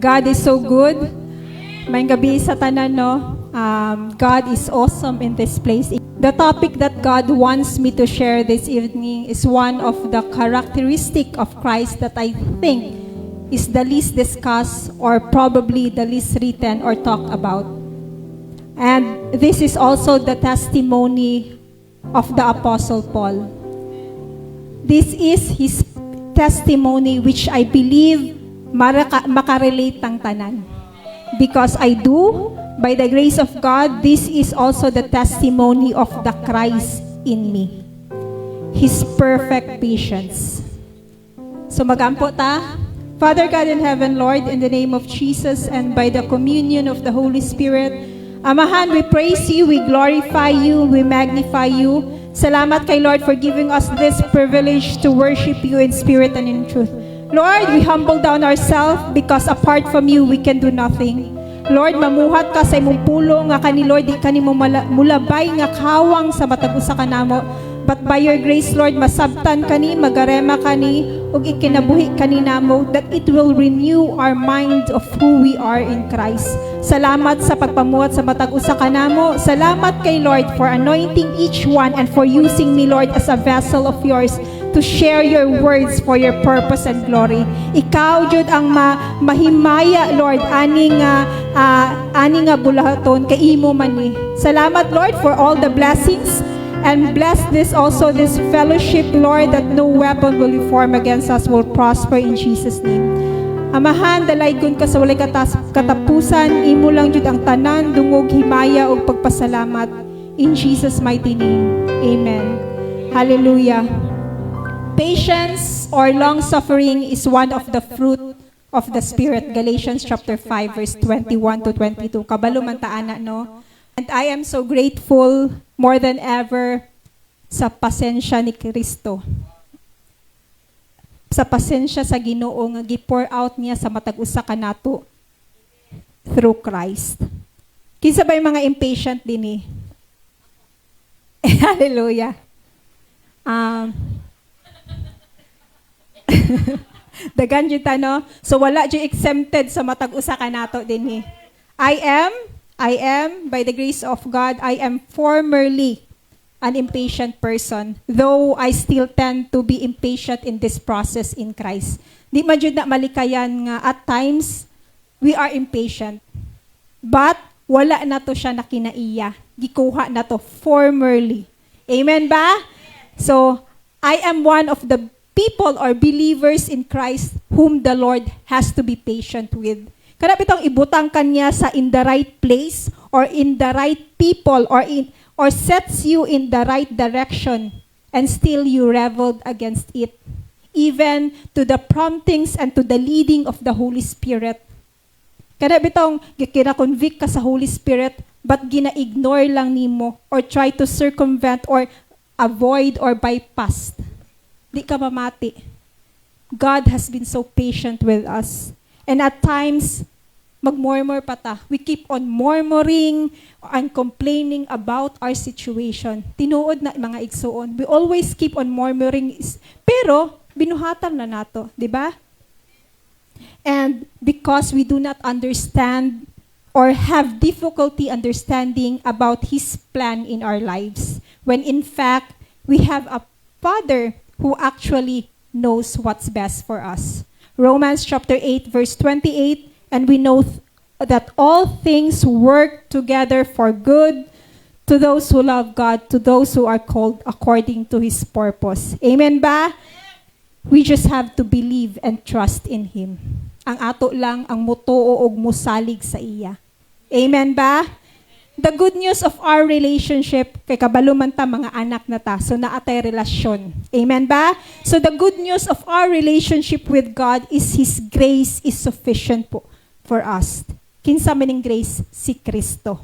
God is so good. May gabi sa tanan, no? God is awesome in this place. The topic that God wants me to share this evening is one of the characteristic of Christ that I think is the least discussed or probably the least written or talked about. And this is also the testimony of the Apostle Paul. This is his testimony which I believe makarelate ang tanan. Because I do, by the grace of God, this is also the testimony of the Christ in me. His perfect patience. So magampo ta. Father God in heaven, Lord, in the name of Jesus and by the communion of the Holy Spirit, Amahan, we praise you, we glorify you, we magnify you. Salamat kay Lord for giving us this privilege to worship you in spirit and in truth. Lord, we humble down ourselves because apart from you, we can do nothing. Lord, mamuhat ka sa imong pulo nga kani Lord, di kanimo mulabay nga kawang sa matag usa kanamo. But by your grace, Lord, masabtan kani, magarema kani, ug ikinabuhi kani namo that it will renew our mind of who we are in Christ. Salamat sa pagpamuhat sa matag usa kanamo. Salamat kay Lord for anointing each one and for using me, Lord, as a vessel of yours to share your words for your purpose and glory. Ikaw jud ang mahimaya, Lord, ani nga bulahaton kay imo man ni. Salamat, Lord, for all the blessings. And bless this fellowship, Lord, that no weapon will be formed against us will prosper in Jesus' name. Amahan, dalaygon ka sa walay katapusan, imo lang jud ang tanan, dungog, himaya, ug pagpasalamat. In Jesus' mighty name, amen. Hallelujah. Patience or long-suffering is one of the fruit of the Spirit. Galatians chapter 5, verse 21 to 22. Kabalo man ta ana, no? And I am so grateful more than ever sa pasensya ni Kristo. Sa pasensya sa Ginoo nga gi-pour out niya sa matag usa kanato through Christ. Kinsa ba yung mga impatient din Hallelujah. Dagan jud ta, no? So wala jud exempted sa matag usa kanato din I am, by the grace of God, I am formerly an impatient person, though I still tend to be impatient in this process in Christ. Di man jud na malikayan nga at times, we are impatient. But, wala na to siya na kinaiya. Gikuha na to formerly. Amen ba? So, I am one of the people or believers in Christ whom the Lord has to be patient with. Kanap itong ibutang kanya sa in the right place or in the right people or sets you in the right direction and still you rebelled against it. Even to the promptings and to the leading of the Holy Spirit. Kanap itong kina-convict ka sa Holy Spirit but gina-ignore lang nimo or try to circumvent or avoid or bypass. Di ka mamati. God has been so patient with us. And at times, magmurmur pa ta. We keep on murmuring and complaining about our situation. Tinuod na mga igsuon. We always keep on murmuring. Pero, binuhatan na nato. Di ba? And because we do not understand or have difficulty understanding about His plan in our lives. When in fact, we have a Father who actually knows what's best for us. Romans chapter 8, verse 28, and we know that all things work together for good to those who love God, to those who are called according to His purpose. Amen ba? We just have to believe and trust in Him. Ang ato lang ang mutuo og musalig sa iya. Amen ba? The good news of our relationship, kay kabalo man ta mga anak na ta, so naatay relasyon. Amen ba? So the good news of our relationship with God is His grace is sufficient po for us. Kinsa maning grace? Si Kristo.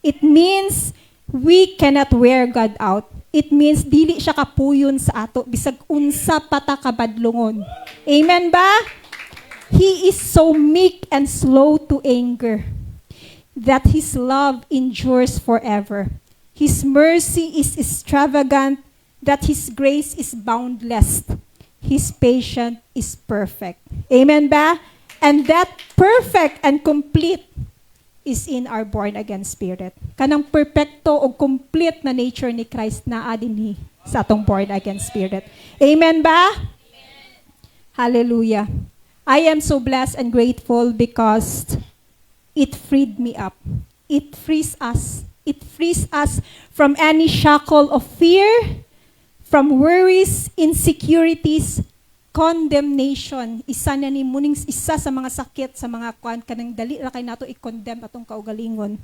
It means we cannot wear God out. It means dili siya kapuyon sa ato, bisag unsa pata kabadlungon. Amen ba? He is so meek and slow to anger, that His love endures forever. His mercy is extravagant, that His grace is boundless. His patience is perfect. Amen ba? And that perfect and complete is in our born-again spirit. Kanang perfecto o complete na nature ni Christ na adinhi sa atong born-again spirit. Amen ba? Amen. Hallelujah. I am so blessed and grateful because it freed me up. It frees us. It frees us from any shackle of fear, from worries, insecurities, condemnation. Isa na ni muning isa sa mga sakit sa mga kuan kanang dali ra kay nato i-condemn atong kaugalingon.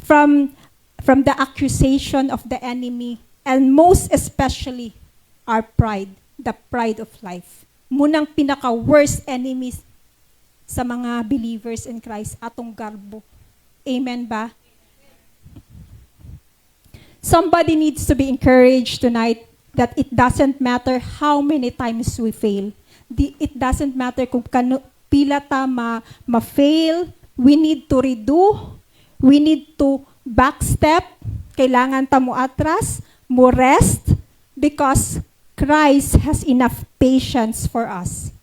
From the accusation of the enemy, and most especially our pride, the pride of life. Munang pinaka-worst enemies sa mga believers in Christ, atong garbo. Amen ba? Somebody needs to be encouraged tonight that it doesn't matter how many times we fail. It doesn't matter kung pila ta ma-fail. We need to redo. We need to backstep. Kailangan ta mo atras, mo rest, because Christ has enough patience for us.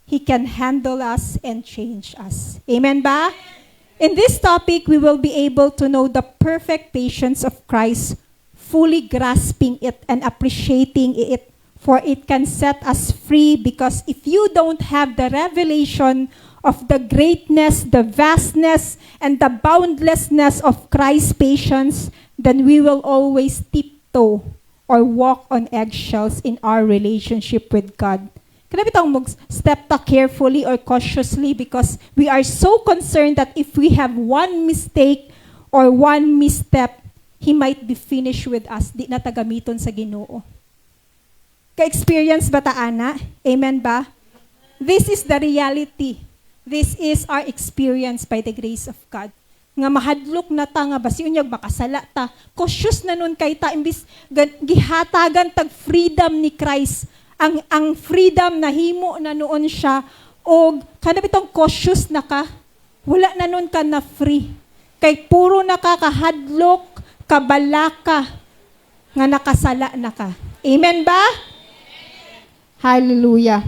He can handle us and change us. Amen ba? In this topic, we will be able to know the perfect patience of Christ, fully grasping it and appreciating it, for it can set us free, because if you don't have the revelation of the greatness, the vastness, and the boundlessness of Christ's patience, then we will always tiptoe or walk on eggshells in our relationship with God. Kaya bitang mag-step ta carefully or cautiously, because we are so concerned that if we have one mistake or one misstep, He might be finished with us, di na tagamiton sa Ginoo. Ka-experience ba ta, ana? Amen ba? This is the reality. This is our experience by the grace of God. Nga mahadlok na ta, nga basi unyag makasala ta. Cautious na nun kay ta, imbis gihatagan tag freedom ni Christ. Ang freedom na himo na noon siya, o kanang bitong cautious na ka, wala na nun ka na free. Kay puro na ka kahadlok, kabalaka, nga nakasala na ka. Amen ba? Hallelujah.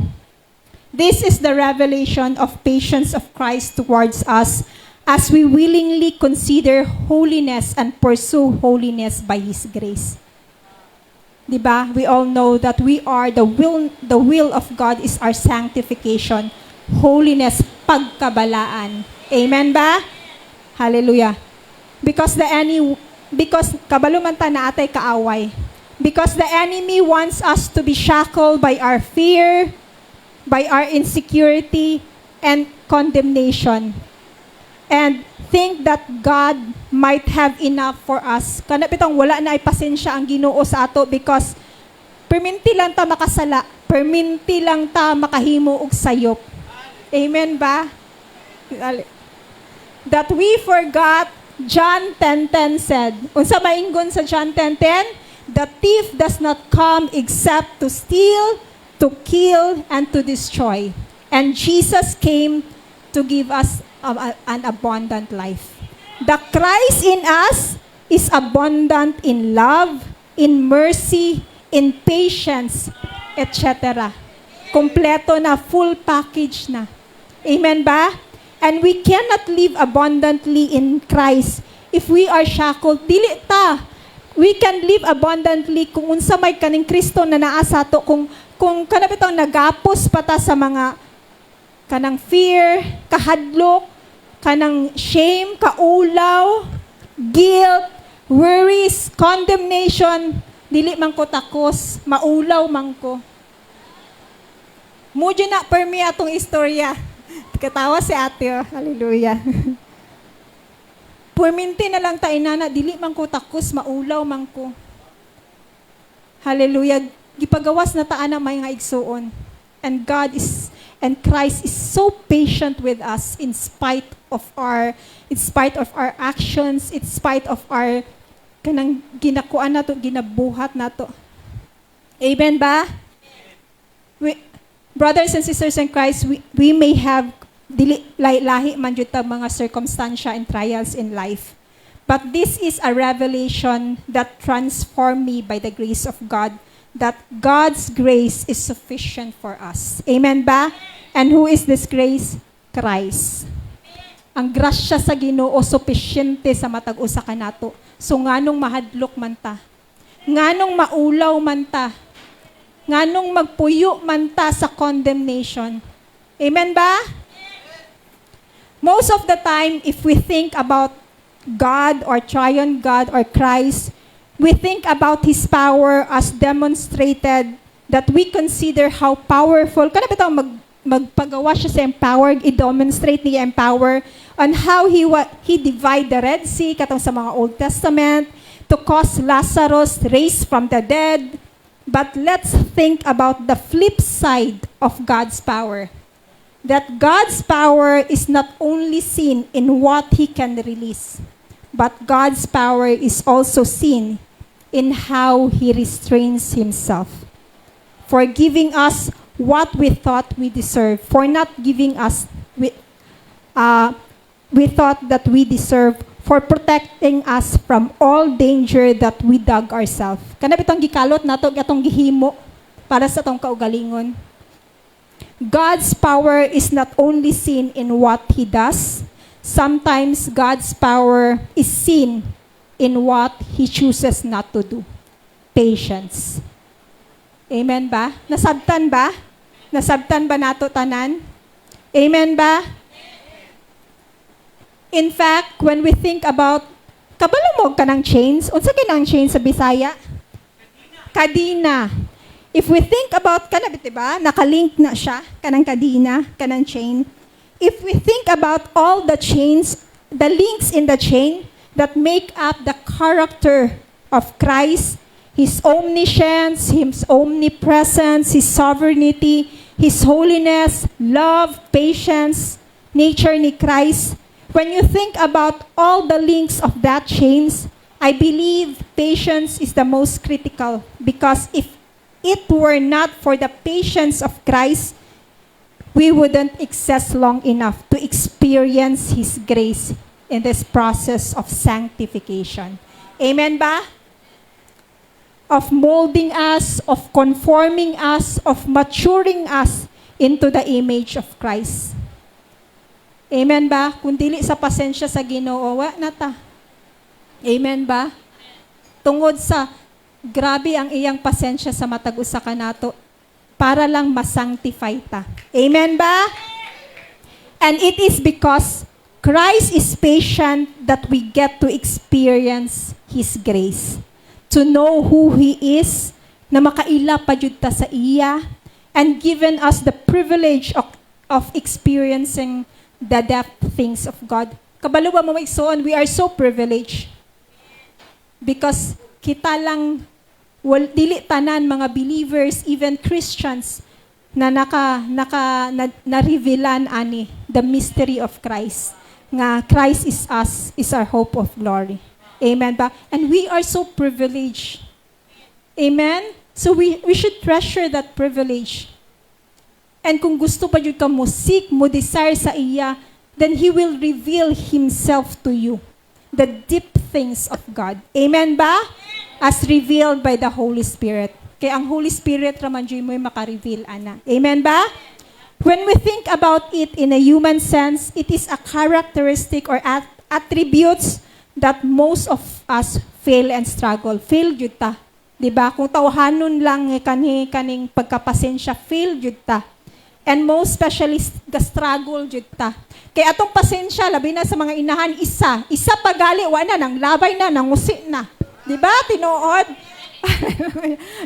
This is the revelation of patience of Christ towards us as we willingly consider holiness and pursue holiness by His grace. Diba? We all know that we are the will of God is our sanctification, holiness, pagkabalaan. Amen ba? Hallelujah. Because kabalo man ta na atay kaaway. Because the enemy wants us to be shackled by our fear, by our insecurity, and condemnation. And think that God might have enough for us. Kana bitong wala na ay pasensya ang Ginoo sa ato, because perminti lang ta makasala, perminti lang ta makahimo og sayop. Amen ba? That we forgot. John 10:10 said, unsa maingon sa John 10:10? The thief does not come except to steal, to kill, and to destroy. And Jesus came to give us an abundant life. The Christ in us is abundant in love, in mercy, in patience, etc. Kompleto na, full package na. Amen ba? And we cannot live abundantly in Christ if we are shackled. Dili ta. We can live abundantly kung unsa may kaning Kristo na naa sa ato, kung kanabitong nagapos pa ta sa mga kanang fear, kahadlok, kanang shame, kaulaw, guilt, worries, condemnation. Dili man ko takos, maulaw man ko. Mudyo na permi atong istorya. Katawa si ate, oh. Hallelujah. Puminti na lang tayo na, dili man ko takos, maulaw man ko. Hallelujah. Gipagawas na taan na may nga igsuon. And Christ is so patient with us in spite of our actions, in spite of our kanang ginakuan nato, ginabuhat nato. Amen ba? Brothers and sisters in Christ, we may have lahi man jud ta mga circumstansya and trials in life. But this is a revelation that transformed me by the grace of God, that God's grace is sufficient for us. Amen ba? And who is this grace? Christ. Ang grasya sa Ginoo sufficiente sa matag usa kanato. So nganong mahadlok man ta, nganong maulaw man ta, nganong magpuyo man ta sa condemnation. Amen ba? Most of the time, if we think about God or triune God or Christ, we think about His power as demonstrated, that we consider how powerful. Kana bitaw magpagawa siya sa empower, i-demonstrate niya empower on how he divide the Red Sea, katong sa mga Old Testament, to cause Lazarus raised from the dead. But let's think about the flip side of God's power. That God's power is not only seen in what He can release, but God's power is also seen in how He restrains Himself. For giving us what we thought we deserve, for not giving us we thought that we deserve, for protecting us from all danger that we dug ourselves. Kana bitong gikalot nato gatong gihimo para sa tong kaugalingon. God's power is not only seen in what He does. Sometimes God's power is seen in what He chooses not to do. Patience. Amen ba? Nasabtan ba? Nasabtan ba nato tanan? Amen ba? In fact, when we think about, kabalo mo ka ng chains? Unsa kinang chains sa Bisaya? Kadina. If we think about, kanabit diba? Nakalink na siya, kanang kadina, kanang chain. If we think about all the chains, the links in the chain that make up the character of Christ, His omniscience, His omnipresence, His sovereignty, His holiness, love, patience, nature ni Christ. When you think about all the links of that chains, I believe patience is the most critical, because if it were not for the patience of Christ, we wouldn't exist long enough to experience His grace in this process of sanctification. Amen ba? Of molding us, of conforming us, of maturing us into the image of Christ. Amen ba? Kung dili sa pasensya sa Ginoo, wa na ta. Amen ba? Tungod sa grabe ang iyang pasensya sa matag usa kanato para lang masanctify ta. Amen ba? And it is because Christ is patient that we get to experience His grace. To know who He is, na makaila pa jud ta sa iya, and given us the privilege of experiencing the depth things of God. Kabalo ba mo we are so privileged. Because kita lang, dili tanan mga believers, even Christians, na na-revealan ani the mystery of Christ. Nga Christ is us, is our hope of glory. Amen ba? And we are so privileged. Amen? So we should treasure that privilege. And kung gusto pa yun ka mo seek, mo desire sa iya, then He will reveal Himself to you. The deep things of God. Amen ba? As revealed by the Holy Spirit. Kaya ang Holy Spirit raman dyan mo'y makareveal, ana. Amen ba? When we think about it in a human sense, it is a characteristic or attributes that most of us fail and struggle. Fail jud ta. Diba? Kung tawhanon lang kaning pagkapasensya, fail jud ta. And most especially, struggle jud ta. Kaya atong pasensya, labi na sa mga inahan, isa pagali, wala nang labay na, nangusi na. Diba? Tinuod.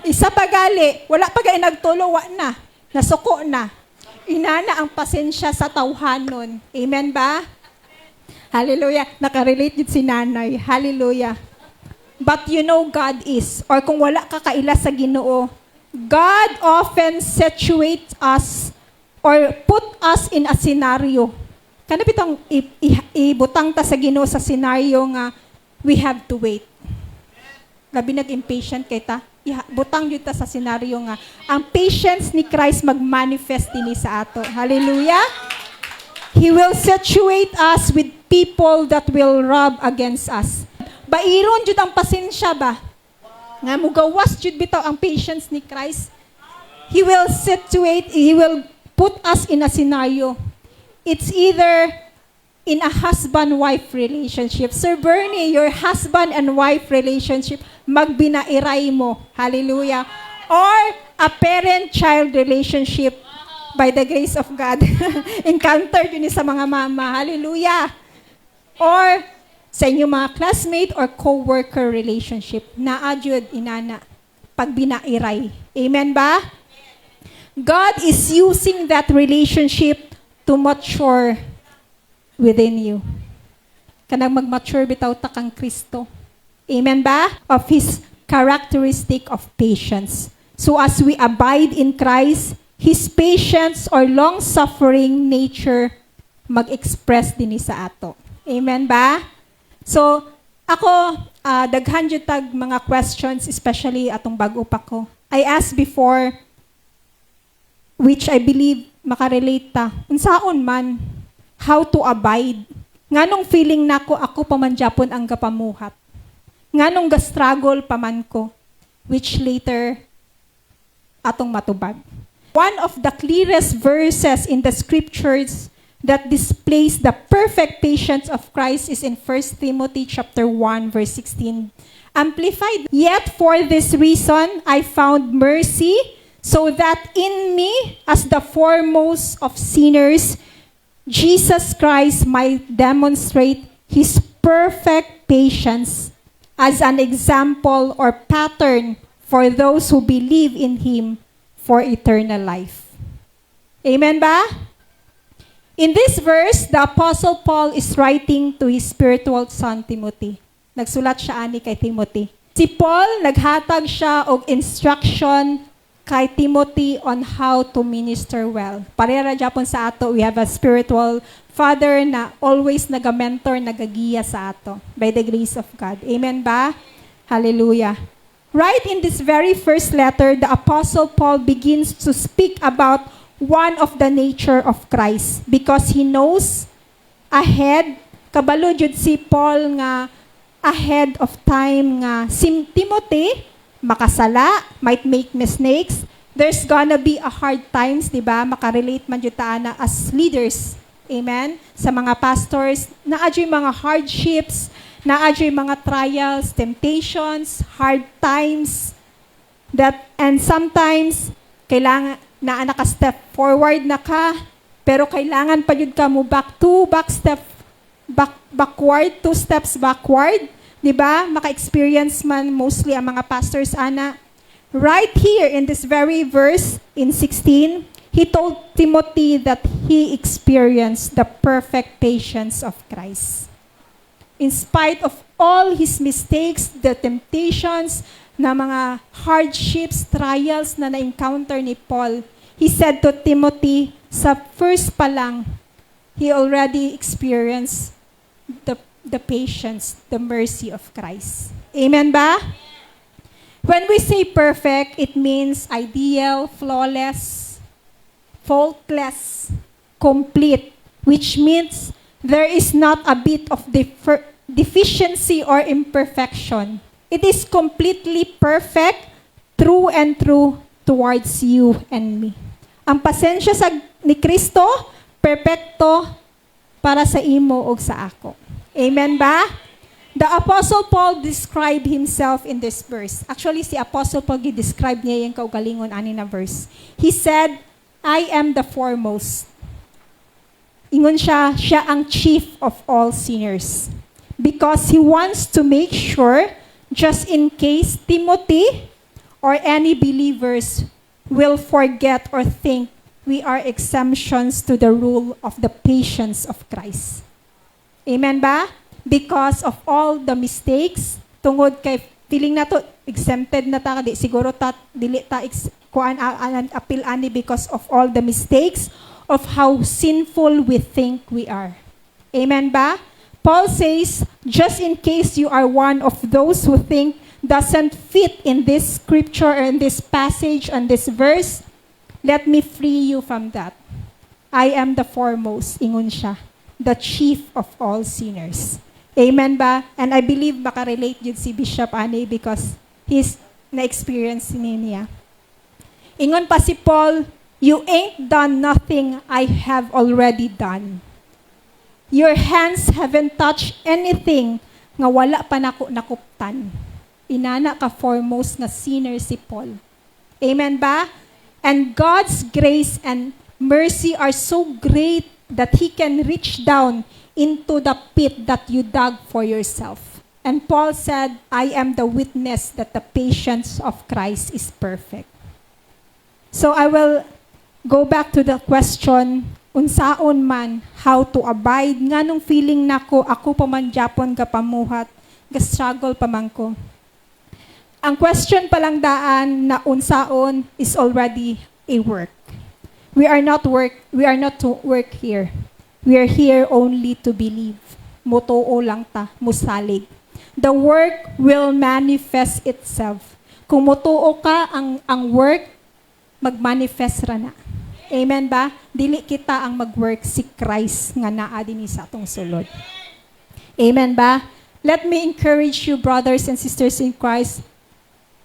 Isa pagali, wala pa gay nagtulo, wala na. Nasuko na. Inana ang pasensya sa tawhanon. Amen ba? Hallelujah. Nakarelate yun si nanay. Hallelujah. But you know God is, or kung wala ka kaila sa Ginoo, God often situates us or put us in a scenario. Kanap itong ibutang ta sa Ginoo sa scenario nga we have to wait. Labi nag-impatient kay ta. Butang yun ta sa scenario nga ang patience ni Christ mag-manifest din sa ato. Hallelujah. He will situate us with people that will rub against us. Bairon jud ang pasensya ba? Nga mugawas jud bitaw ang patience ni Christ. He will put us in a scenario. It's either in a husband-wife relationship. Sir Bernie, your husband and wife relationship, magbinairay mo. Hallelujah. Or a parent-child relationship by the grace of God. Encountered yun sa mga mama. Hallelujah. Or sa inyong mga classmate or co-worker relationship. Naadjud, inana, pag binairay. Amen ba? God is using that relationship to mature within you. Kanang mag-mature bitaw ta kang Kristo. Amen ba? Of His characteristic of patience. So as we abide in Christ, His patience or long-suffering nature mag-express din sa ato. Amen ba? So, ako, daghan jud tag mga questions, especially atong bago pa ko. I asked before, which I believe makarelate ta. Unsaon man, how to abide. Nganong feeling nako ako pamanjapon ang gapamuhat. Nganong ga-struggle paman ko, which later atong matubag. One of the clearest verses in the scriptures that displays the perfect patience of Christ is in 1 Timothy chapter 1 verse 16. Amplified, "Yet for this reason I found mercy, so that in me, as the foremost of sinners, Jesus Christ might demonstrate His perfect patience as an example or pattern for those who believe in Him for eternal life." Amen ba? In this verse, the Apostle Paul is writing to his spiritual son, Timothy. Nagsulat siya ani kay Timothy. Si Paul, naghatag siya og instruction kay Timothy on how to minister well. Parera Japon sa ato, we have a spiritual father na always naga-mentor, nagagiya sa ato by the grace of God. Amen ba? Hallelujah. Right in this very first letter, the Apostle Paul begins to speak about one of the nature of Christ because he knows ahead, kabalo jud si Paul nga ahead of time nga si Timothy makasala, might make mistakes. There's gonna be a hard times, di ba? Makarelate man jud ta na as leaders. Amen? Sa mga pastors, naadyoy mga hardships, naadyoy mga trials, temptations, hard times, and sometimes, kailangan na naka-step forward na ka, pero kailangan pa jud ka mo backward, 2 steps backward. Di ba? Maka-experience man mostly ang mga pastors, ana. Right here in this very verse, in 16, he told Timothy that he experienced the perfect patience of Christ. In spite of all his mistakes, the temptations, na mga hardships, trials na na-encounter ni Paul, he said to Timothy, sa first pa lang, he already experienced the patience, the mercy of Christ. Amen ba? When we say perfect, it means ideal, flawless, faultless, complete, which means there is not a bit of deficiency or imperfection. It is completely perfect, true and true towards you and me. Ang pasensya ni Kristo, perfecto para sa imo o sa ako. Amen ba? The Apostle Paul described himself in this verse. Actually, si Apostle Paul describe niya yung kaugalingon ani na verse. He said, "I am the foremost." Ingon siya ang chief of all sinners. Because he wants to make sure, just in case Timothy or any believers will forget or think we are exemptions to the rule of the patience of Christ. Amen ba? Because of all the mistakes, tungod kay feeling na to, exempted na ta, siguro dili ta appeal ani because of all the mistakes of how sinful we think we are. Amen ba? Paul says, just in case you are one of those who think doesn't fit in this scripture or in this passage and this verse, let me free you from that. I am the foremost, ingon siya, the chief of all sinners. Amen ba? And I believe makarelate yun si Bishop Annie because he's na-experience niya. Ingon pa si Paul, You ain't done nothing I have already done. Your hands haven't touched anything nga wala pa nako nakuptan. Inana ka foremost nga sinner si Paul. Amen ba? And God's grace and mercy are so great that He can reach down into the pit that you dug for yourself. And Paul said, I am the witness that the patience of Christ is perfect. So I will go back to the question, unsaon man, how to abide, nga nung feeling nako, ako pa man Japon ka pamuhat, ga-struggle pa man ko. Ang question pa lang daan na unsaon is already a work. We are not to work here. We are here only to believe. Motoo lang ta, musalig. The work will manifest itself. Kung motoo ka, ang work, mag-manifest ra na. Amen ba? Dili kita ang mag-work, si Christ nga naa dinhi sa atong sulod. Amen ba? Let me encourage you, brothers and sisters in Christ.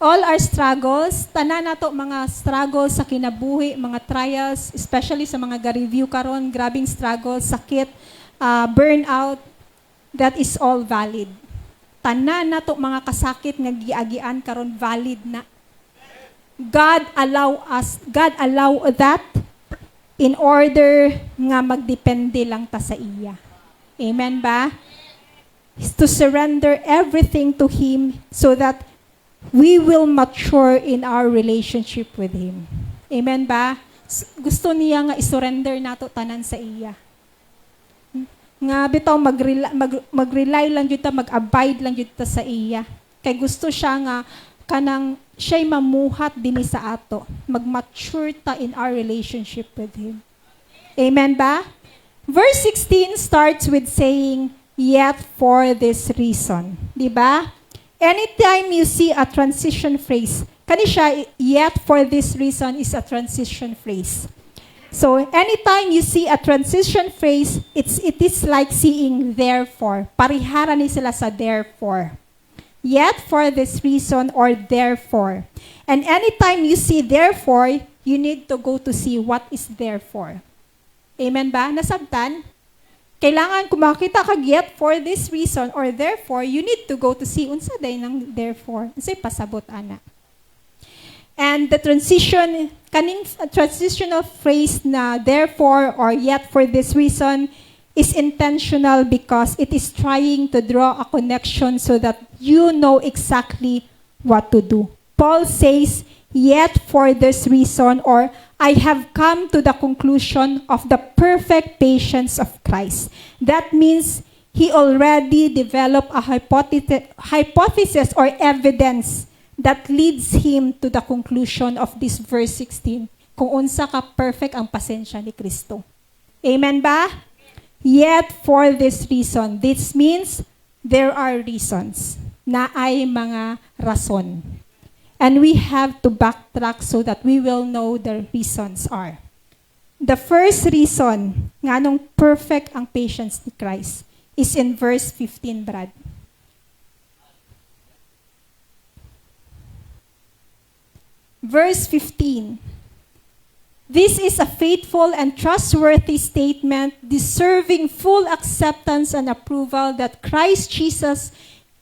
All our struggles, tanan nato mga struggles sa kinabuhi, mga trials, especially sa mga ga-review karon, grabing struggles, sakit, burnout, that is all valid. Tanan nato mga kasakit nga giagian karon valid na. God allow that in order nga magdepende lang ta sa iya. Amen ba? To surrender everything to Him so that we will mature in our relationship with Him. Amen ba? Gusto niya nga isurrender nato tanan sa iya. Nga bitaw mag-rely lang jud ta, mag-abide lang jud ta sa iya. Kay gusto siya nga kanang siya'y mamuhat dinhi sa ato. Mag-mature ta in our relationship with Him. Amen ba? Verse 16 starts with saying, yet for this reason. Di ba? Anytime you see a transition phrase, kani siya, yet for this reason is a transition phrase. So, anytime you see a transition phrase, it is like seeing therefore. Parihara ni sila sa therefore. Yet for this reason or therefore. And anytime you see therefore, you need to go to see what is therefore. Amen ba? Nasabtan? Kailangan kung makita ka yet for this reason or therefore, you need to go to see unsa day ng therefore. Unsay pasabot ana. And the transitional phrase na therefore or yet for this reason is intentional because it is trying to draw a connection so that you know exactly what to do. Paul says, yet for this reason, or I have come to the conclusion of the perfect patience of Christ. That means he already developed a hypothesis or evidence that leads him to the conclusion of this verse 16. Kung unsa ka perfect ang pasensya ni Kristo. Amen ba? Yet for this reason. This means there are reasons na ay mga rason. And we have to backtrack so that we will know the reasons are. The first reason nga nung perfect ang patience ni Christ is in verse 15, Brad. Verse 15. This is a faithful and trustworthy statement deserving full acceptance and approval that Christ Jesus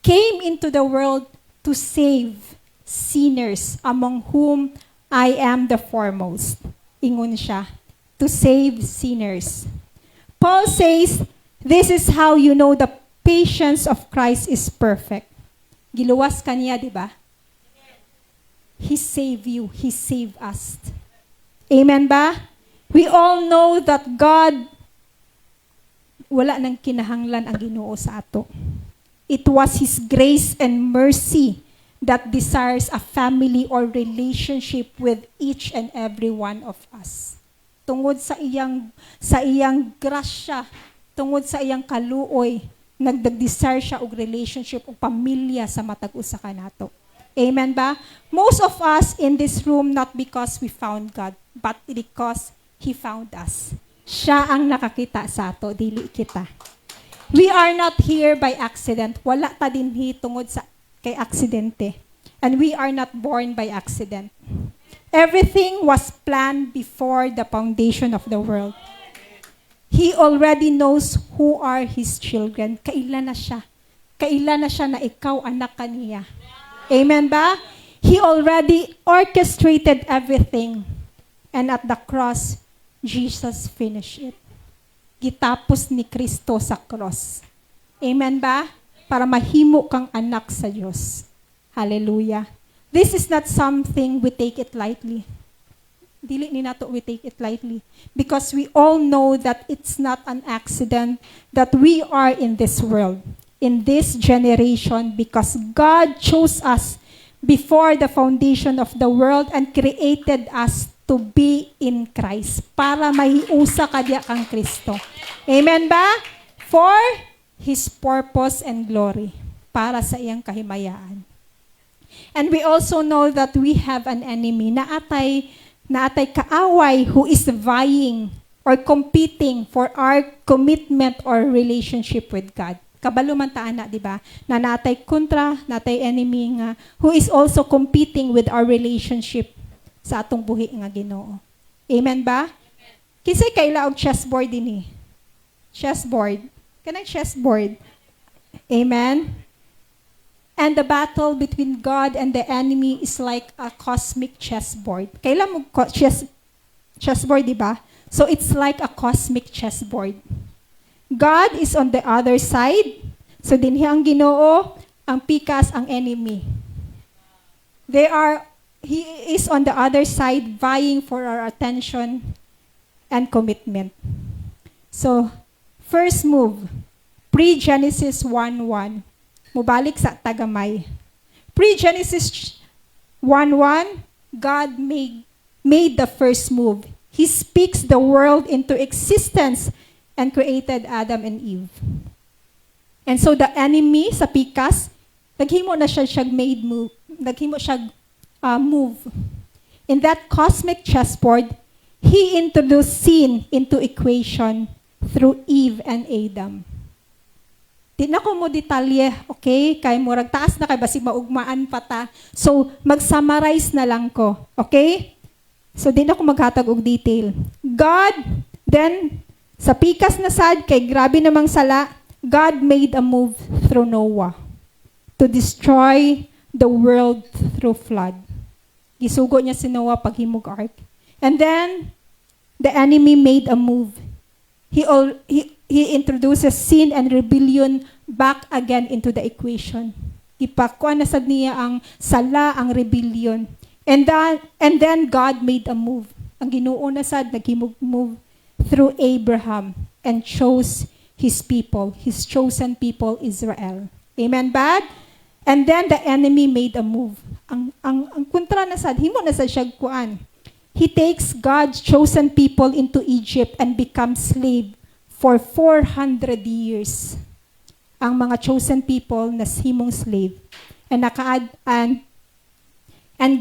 came into the world to save sinners, among whom I am the foremost. Ingon siya, to save sinners. Paul says, this is how you know the patience of Christ is perfect. Giluwas kaniya, di ba? He saved you. He saved us. Amen ba? We all know that God, wala nang kinahanglan ang Ginoo sa ato. It was His grace and mercy that desires a family or relationship with each and every one of us. Tungod sa iyang grasya, tungod sa iyang kaluoy, nagdag-desire siya og relationship o pamilya sa matag usa kanato. Amen ba? Most of us in this room not because we found God, but because He found us. Siya ang nakakita sa ato, dili kita. We are not here by accident. Wala ta dinhi tungod sa kay aksidente. And we are not born by accident. Everything was planned before the foundation of the world. He already knows who are His children. Kailan na siya? Kailan na siya na ikaw anak kaniya? Amen ba? He already orchestrated everything. And at the cross, Jesus finished it. Gitapos ni Kristo sa cross. Amen ba? Para mahimo kang anak sa Diyos. Hallelujah. This is not something we take it lightly. Dili ni nato we take it lightly. Because we all know that it's not an accident that we are in this world, in this generation, because God chose us before the foundation of the world and created us to be in Christ. Para mahiusa kadya kang Kristo. Amen ba? For His purpose and glory. Para sa iyang kahimayaan. And we also know that we have an enemy na atay kaaway who is vying or competing for our commitment or relationship with God. Kabalo man taan na, di ba? Na natay kontra, natay enemy nga who is also competing with our relationship sa atong buhi nga Ginoo. Amen ba? Kisay kaila og chessboard dinhi. Chessboard. Kanang chessboard. Amen. And the battle between God and the enemy is like a cosmic chessboard. Kailan mo chessboard, di ba? So it's like a cosmic chessboard. God is on the other side. So dinhi ang Ginoo, ang pikas ang enemy. He is on the other side vying for our attention and commitment. So, first move, pre-Genesis 1:1. Mubalik sa tagamay. Pre-Genesis 1:1, God made the first move. He speaks the world into existence and created Adam and Eve. And so the enemy sa pikas, naghimo na siya made move. Naghimo siya move. In that cosmic chessboard, He introduced sin into equation through Eve and Adam. Di na ko mo detalye, okay? Kay murag taas na kay basig maugmaan pa ta. So, mag-summarize na lang ko, okay? So, di na ko maghatag og detail. God, then, sa pikas na sad, kay grabe namang sala, God made a move through Noah to destroy the world through flood. Gisugo niya si Noah paghimog ark. And then, the enemy made a move. He introduces sin and rebellion back again into the equation. Ipakuan na sad niya ang sala, ang rebellion. And then God made a move. Ang Ginoo na sad nagimove through Abraham and chose his people, his chosen people Israel. Amen ba? And then the enemy made a move. Ang kontra na sad, himo na sad siya kuan. He takes God's chosen people into Egypt and becomes slave for 400 years. Ang mga chosen people na himong slave. And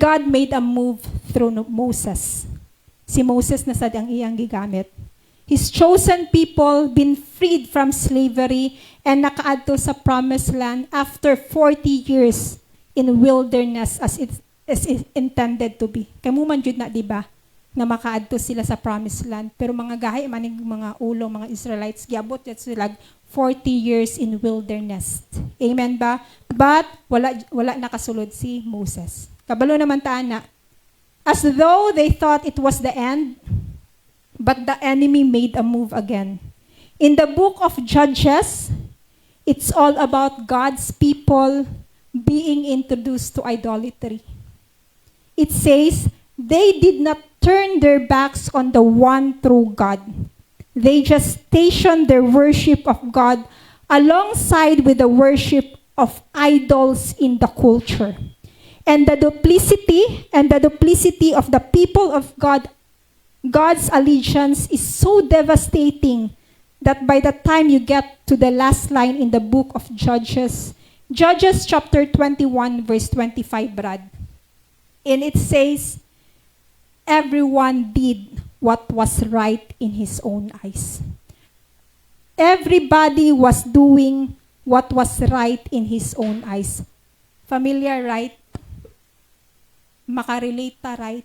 God made a move through Moses. Si Moses na sad ang iyang gigamit. His chosen people been freed from slavery and nakaadto sa promised land after 40 years in wilderness as it intended to be. Kamu man jud na, di ba? Na makaadto sila sa promised land. Pero mga gahay maning mga ulo, mga Israelites, giabot yat sila 40 years in wilderness. Amen ba? But wala nakasulod si Moses. Kabalo naman taan na. As though they thought it was the end, but the enemy made a move again. In the book of Judges, it's all about God's people being introduced to idolatry. It says, they did not turn their backs on the one true God. They just stationed their worship of God alongside with the worship of idols in the culture. And the duplicity of the people of God, God's allegiance is so devastating that by the time you get to the last line in the book of Judges, Judges chapter 21 verse 25, Brad. And it says, everyone did what was right in his own eyes. Everybody was doing what was right in his own eyes. Familiar, right? Makarelate ta, right?